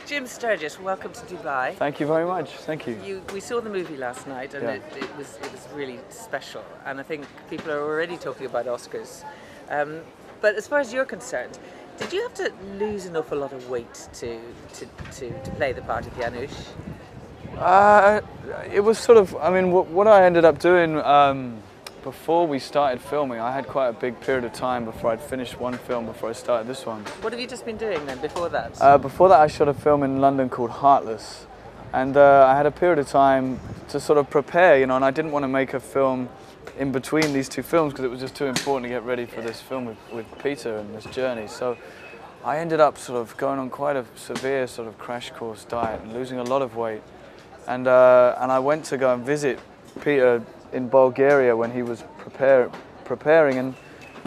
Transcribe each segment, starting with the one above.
Jim Sturgess, welcome to Dubai. Thank you very much. Thank you. We saw the movie last night, and Yeah. it was really special. And I think people are already talking about Oscars. But as far as you're concerned, did you have to lose an awful lot of weight to play the part of Janusz? It was sort of, I mean, what I ended up doing before we started filming, I had quite a big period of time before I'd finished one film before I started this one. What have you just been doing then before that? Before that I shot a film in London called Heartless, and I had a period of time to sort of prepare, you know, and I didn't want to make a film in between these two films because it was just too important to get ready for this film with Peter and this journey. So I ended up sort of going on quite a severe sort of crash course diet and losing a lot of weight. And I went to go and visit Peter in Bulgaria when he was preparing, and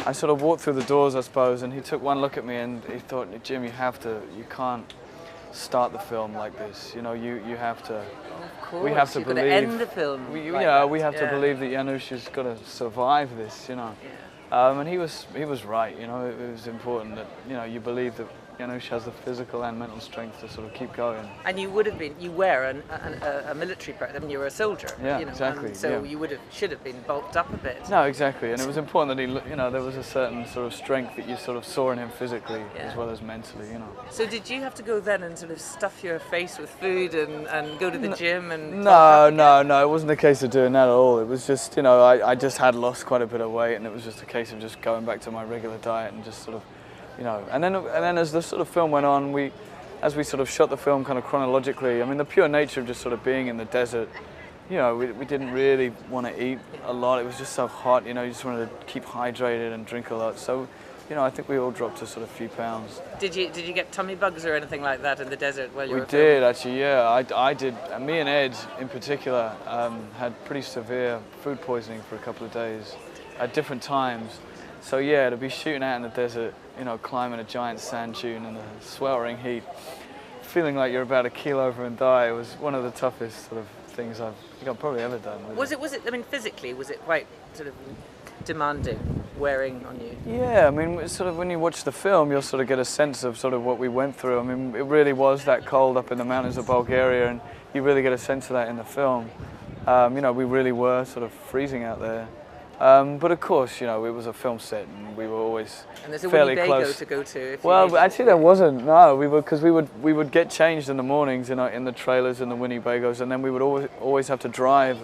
I sort of walked through the doors, I suppose, and he took one look at me and he thought, Jim, you can't start the film like this. You know, you have to. Of course, we have to believe. End the film. We have to Yeah. believe that Janusz has got to survive this. You know, Yeah. and he was right. You know, it was important that you believe that Janusz has the physical and mental strength to sort of keep going. And you were a military person. I mean, you were a soldier. Yeah, you know, exactly. And so you should have been bulked up a bit. No, exactly, and it was important that there was a certain sort of strength that you sort of saw in him physically as well as mentally. So did you have to go then and sort of stuff your face with food and go to the gym and? No, it wasn't a case of doing that at all. It was just, I just had lost quite a bit of weight, and it was just a case of just going back to my regular diet and just sort of. And then as the sort of film went on, as we sort of shot the film kind of chronologically, I mean, the pure nature of just sort of being in the desert, we didn't really want to eat a lot. It was just so hot, you just wanted to keep hydrated and drink a lot. So, I think we all dropped a sort of few pounds. Did you get tummy bugs or anything like that in the desert while you were filming? We did, actually, yeah. I did. Me and Ed, in particular, had pretty severe food poisoning for a couple of days at different times. So yeah, to be shooting out in the desert, climbing a giant sand dune in the sweltering heat, feeling like you're about to keel over and die, was one of the toughest sort of things I've probably ever done. Really. Was it? I mean, physically, was it quite sort of demanding, wearing on you? Yeah, I mean, it's sort of when you watch the film, you'll sort of get a sense of sort of what we went through. I mean, it really was that cold up in the mountains of Bulgaria, and you really get a sense of that in the film. We really were sort of freezing out there. But of course, it was a film set, and we were always and there's a fairly Winnebago close to go to. Well, actually, there wasn't. No, because we would get changed in the mornings, in the trailers and the Winnebagos, and then we would always have to drive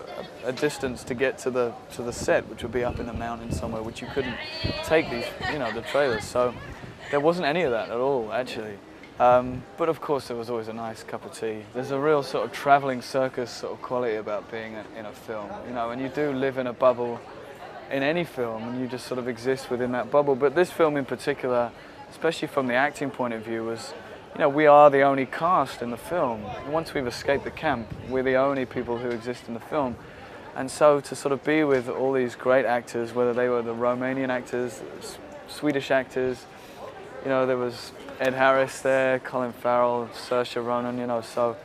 a distance to get to the set, which would be up in the mountains somewhere, which you couldn't take these, the trailers. So there wasn't any of that at all, actually. But of course, there was always a nice cup of tea. There's a real sort of traveling circus sort of quality about being in a film, and you do live in a bubble. In any film, and you just sort of exist within that bubble. But this film in particular, especially from the acting point of view, was, we are the only cast in the film. Once we've escaped the camp, we're the only people who exist in the film. And so to sort of be with all these great actors, whether they were the Romanian actors, Swedish actors, there was Ed Harris there, Colin Farrell, Saoirse Ronan, so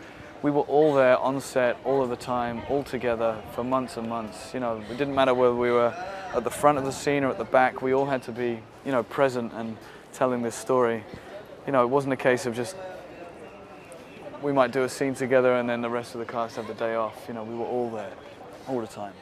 we were all there on set all of the time, all together for months and months. It didn't matter whether we were at the front of the scene or at the back. We all had to be, present and telling this story. It wasn't a case of just we might do a scene together and then the rest of the cast have the day off. We were all there all the time.